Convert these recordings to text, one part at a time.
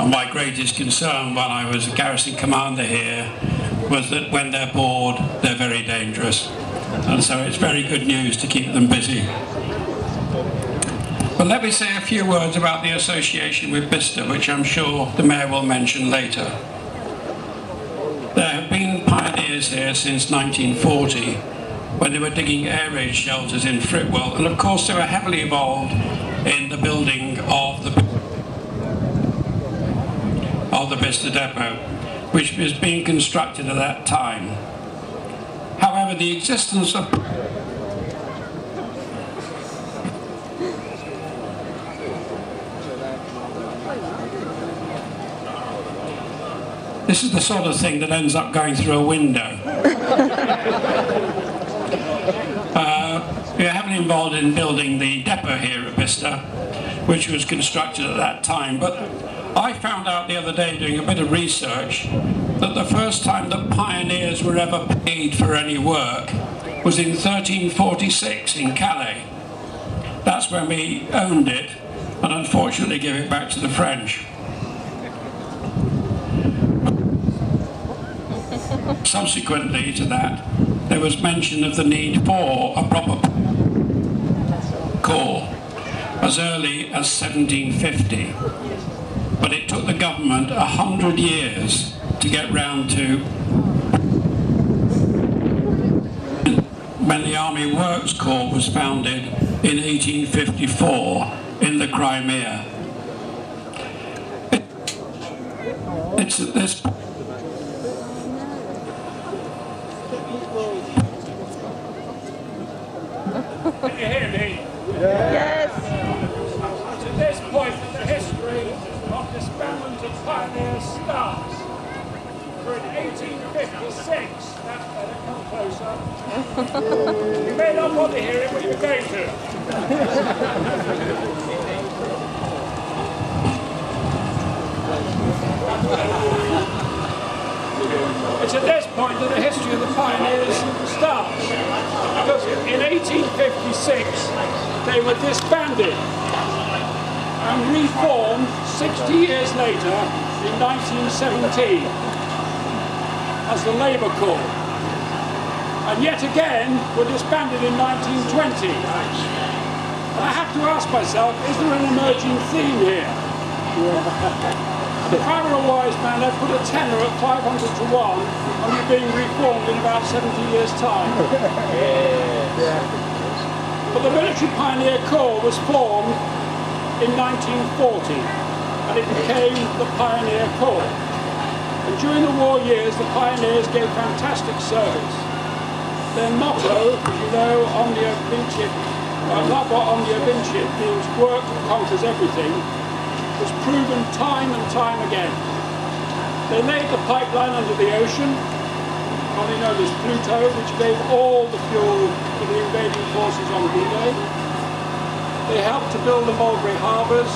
And my greatest concern when I was a garrison commander here was that when they're bored, they're very dangerous. And so it's very good news to keep them busy. But let me say a few words about the association with Biecester, which I'm sure the Mayor will mention later. There have been pioneers here since 1940, when they were digging air raid shelters in Fritwell, and of course they were heavily involved in the building of the Biecester depot, which was being constructed at that time. However, the existence of this is the sort of thing that ends up going through a window. We are heavily involved in building the depot here at Biecester, which was constructed at that time. But I found out the other day, doing a bit of research, that the first time that pioneers were ever paid for any work was in 1346 in Calais. That's when we owned it and unfortunately gave it back to the French. Subsequently to that, there was mention of the need for a proper corps as early as 1750. But it took the government 100 years to get round to when the Army Works Corps was founded in 1854 in the Crimea. It's at this point Can you hear me? Yes. To this point in the history of disbandment of Pioneer starts. We're in 1856. That's better, come closer. You may not want to hear it, but you're going to. It's at this point that the history of the pioneers starts, because in 1856 they were disbanded and reformed 60 years later in 1917 as the Labour Corps, and yet again were disbanded in 1920. And I have to ask myself, is there an emerging theme here? If I were a wise man, I'd put a tenner at 500 to 1 on you being reformed in about 70 years' time. But the Military Pioneer Corps was formed in 1940, and it became the Pioneer Corps. And during the war years, the pioneers gave fantastic service. Their motto, as you know, Omnia Vincit, Labor Omnia Vincit, means work conquers everything, was proven time and time again. They laid the pipeline under the ocean, commonly known as Pluto, which gave all the fuel to the invading forces on D-Day. They helped to build the Mulberry harbours,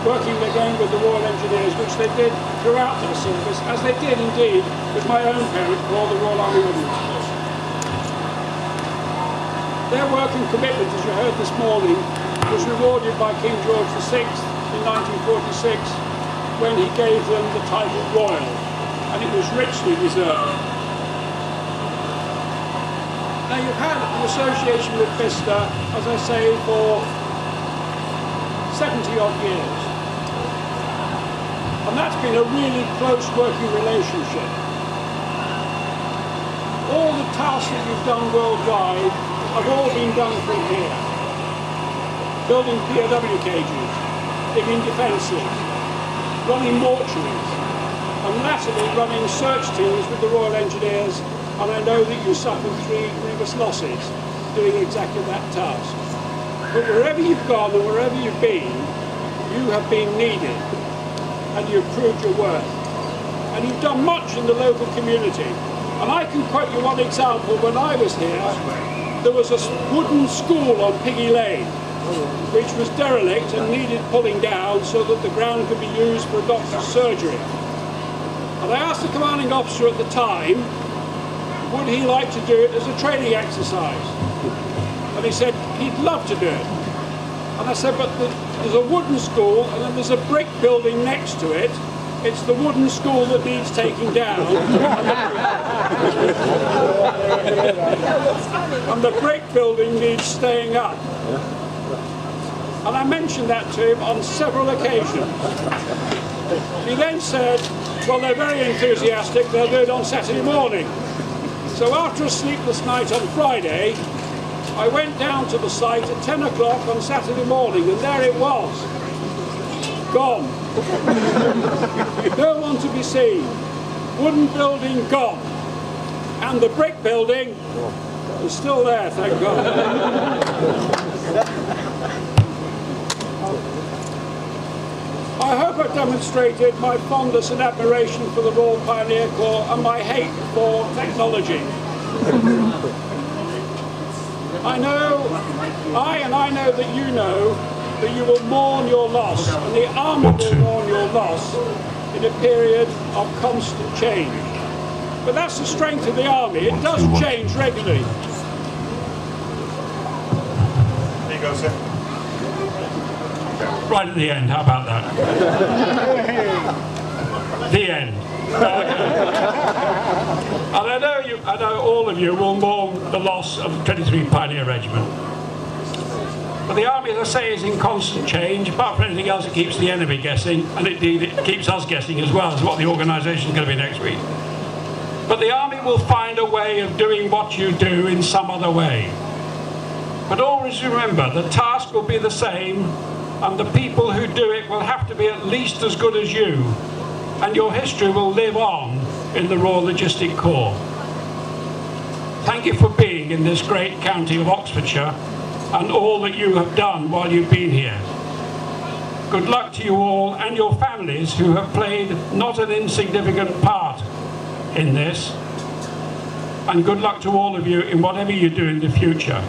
working again with the Royal Engineers, which they did throughout their service, as they did indeed with my own parent Corps, the Royal Army Regiment. Their work and commitment, as you heard this morning, was rewarded by King George VI in 1946 when he gave them the title Royal, and it was richly deserved. Now you've had an association with Biecester, as I say, for 70 odd years, and that's been a really close working relationship. All the tasks that you've done worldwide have all been done from here. Building POW cages, digging defences, running mortuaries, and latterly running search teams with the Royal Engineers, and I know that you suffered 3 grievous losses doing exactly that task. But wherever you've gone and wherever you've been, you have been needed, and you've proved your worth. And you've done much in the local community. And I can quote you one example. When I was here, there was a wooden school on Piggy Lane, which was derelict and needed pulling down so that the ground could be used for a doctor's surgery. And I asked the commanding officer at the time, would he like to do it as a training exercise? And he said he'd love to do it. And I said, but there's a wooden school and then there's a brick building next to it. It's the wooden school that needs taking down. And the brick building needs staying up. And I mentioned that to him on several occasions. He then said, well, they're very enthusiastic, they'll do it on Saturday morning. So after a sleepless night on Friday, I went down to the site at 10 o'clock on Saturday morning, and there it was. Gone. No one to be seen. Wooden building gone. And the brick building is still there, thank God. I hope I've demonstrated my fondness and admiration for the Royal Pioneer Corps and my hate for technology. I know that you will mourn your loss, and the army will mourn your loss in a period of constant change. But that's the strength of the army. It does change regularly. There you go, sir. Right at the end, how about that? The end. And I know all of you will mourn the loss of the 23 Pioneer Regiment. But the army, as I say, is in constant change. Apart from anything else, it keeps the enemy guessing, and indeed it keeps us guessing as well as what the organisation is going to be next week. But the army will find a way of doing what you do in some other way. But always remember, the task will be the same, and the people who do it will have to be at least as good as you, and your history will live on in the Royal Logistic Corps. Thank you for being in this great county of Oxfordshire and all that you have done while you've been here. Good luck to you all and your families who have played not an insignificant part in this, and good luck to all of you in whatever you do in the future.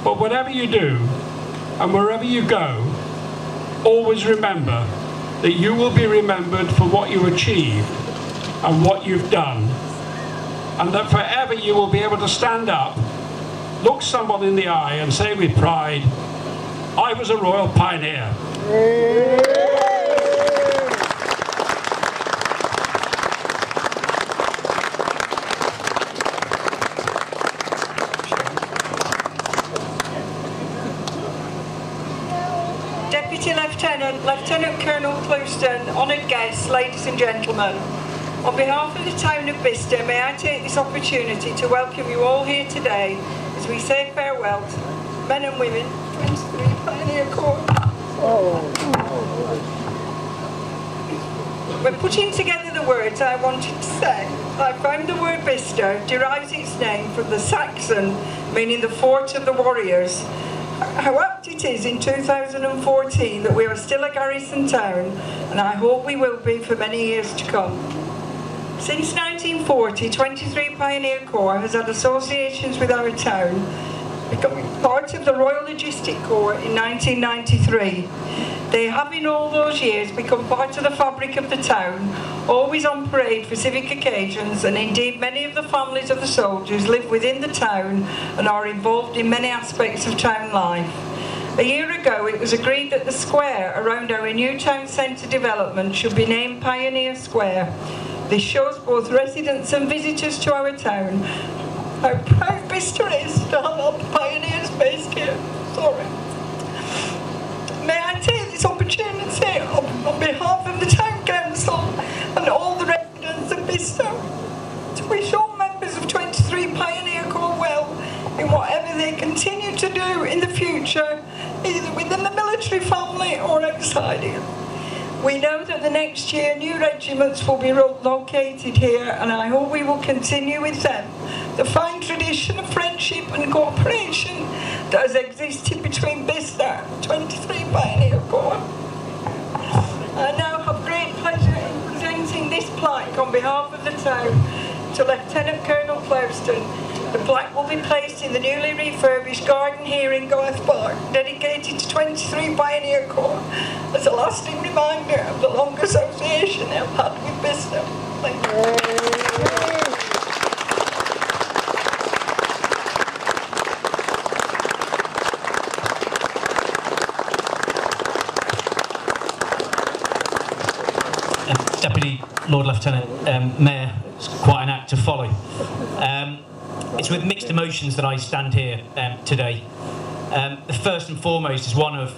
But whatever you do and wherever you go, always remember that you will be remembered for what you achieved and what you've done, and that forever you will be able to stand up, look someone in the eye and say with pride, I was a Royal Pioneer. Deputy Lieutenant Colonel Clouston, honoured guests, ladies and gentlemen. On behalf of the town of Biecester, may I take this opportunity to welcome you all here today as we say farewell to men and women, 23 Pioneer Corps. When putting together the words I wanted to say, I found the word Biecester derives its name from the Saxon, meaning the fort of the warriors. How apt it is in 2014 that we are still a garrison town, and I hope we will be for many years to come. Since 1940, 23 Pioneer Corps has had associations with our town, becoming part of the Royal Logistic Corps in 1993. They have in all those years become part of the fabric of the town, always on parade for civic occasions, and indeed many of the families of the soldiers live within the town and are involved in many aspects of town life. A year ago it was agreed that the square around our new town centre development should be named Pioneer Square. This shows both residents and visitors to our town how proud Biecester is to have pioneers based here. May I take this opportunity on behalf of the Town Council and all the residents of Biecester to wish all members of 23 Pioneer Corps well in whatever they continue to do in the future, either within the military family or outside it. We know that the next year new regiments will be located here, and I hope we will continue with them the fine tradition of friendship and cooperation that has existed between Biecester and 23 Pioneer Corps. I now have great pleasure in presenting this plaque on behalf of the town to Lieutenant Colonel Clouston. The plaque will be placed in the newly refurbished garden here in Garth Park, dedicated to 23 Pioneer Corps, as a lasting reminder of the long association they've had with Biecester. Thank you. Deputy Lord Lieutenant Mayor, it's quite an act to follow. It's with mixed emotions that I stand here today. The first and foremost is one of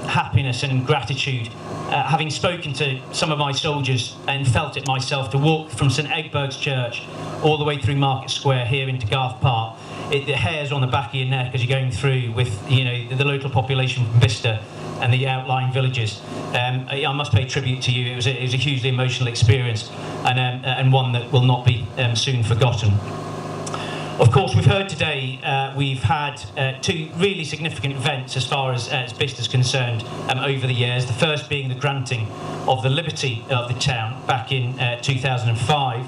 happiness and gratitude, having spoken to some of my soldiers and felt it myself, to walk from St Egbert's Church all the way through Market Square here into Garth Park. The hairs on the back of your neck as you're going through with, you know, the local population from Biecester and the outlying villages. I must pay tribute to you. It was a hugely emotional experience, and one that will not be soon forgotten. Of course, we've heard today, we've had two really significant events as far as Biester's concerned over the years. The first being the granting of the liberty of the town back in 2005.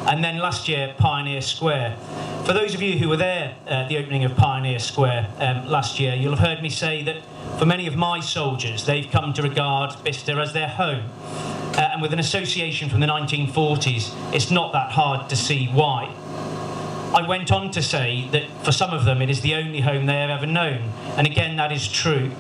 And then last year, Pioneer Square. For those of you who were there at the opening of Pioneer Square last year, you'll have heard me say that for many of my soldiers, they've come to regard Biecester as their home. And with an association from the 1940s, it's not that hard to see why. I went on to say that for some of them it is the only home they have ever known, and again that is true.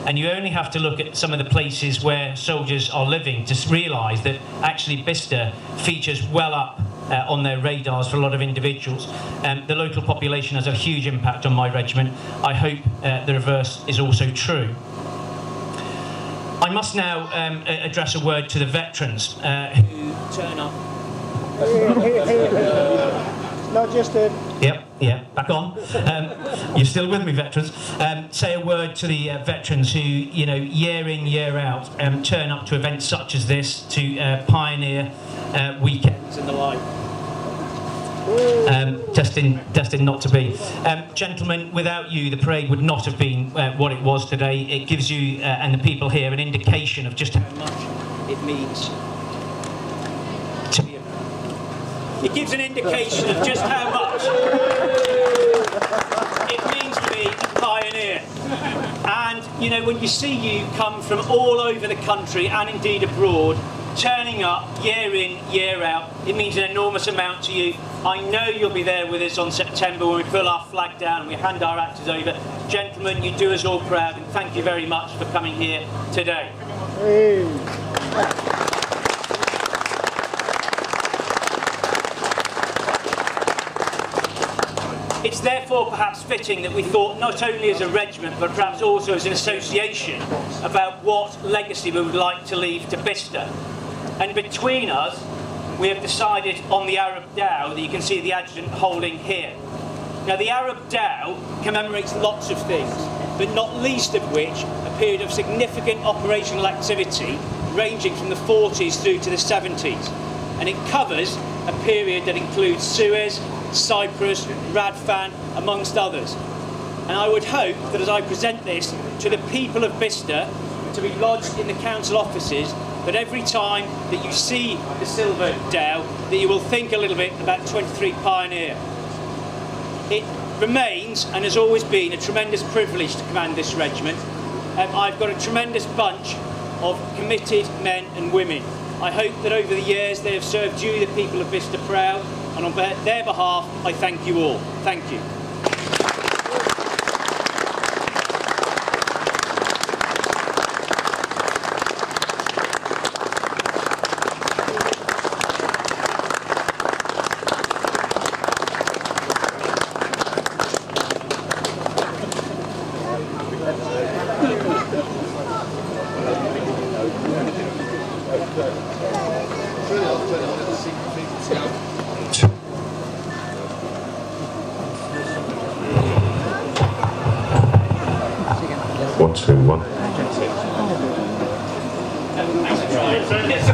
And you only have to look at some of the places where soldiers are living to realise that actually Biecester features well up on their radars for a lot of individuals. The local population has a huge impact on my regiment. I hope the reverse is also true. I must now address a word to the veterans who turn up. Not just a... Yep, back on. You're still with me, veterans. Say a word to the veterans who, you know, year in, year out, turn up to events such as this, to Pioneer weekends and the like. Destined not to be. Gentlemen, without you, the parade would not have been what it was today. It gives you and the people here an indication of just how much it means. It gives an indication of just how much it means to be a pioneer. And, you know, when you see you come from all over the country and indeed abroad, turning up year in, year out, it means an enormous amount to you. I know you'll be there with us on September when we pull our flag down and we hand our actors over. Gentlemen, you do us all proud, and thank you very much for coming here today. It's therefore perhaps fitting that we thought not only as a regiment but perhaps also as an association about what legacy we would like to leave to Biecester. And between us we have decided on the Arab Dow that you can see the adjutant holding here. Now the Arab Dow commemorates lots of things, but not least of which a period of significant operational activity ranging from the 40s through to the 70s. And it covers a period that includes Suez, Cyprus, Radfan, amongst others. And I would hope that as I present this to the people of Biecester, to be lodged in the council offices, that every time that you see the silver Dow, that you will think a little bit about 23 Pioneer. It remains and has always been a tremendous privilege to command this regiment. I've got a tremendous bunch of committed men and women. I hope that over the years they have served you, the people of Biecester, proud, and on their behalf I thank you all. Thank you. One, two, one. Yes,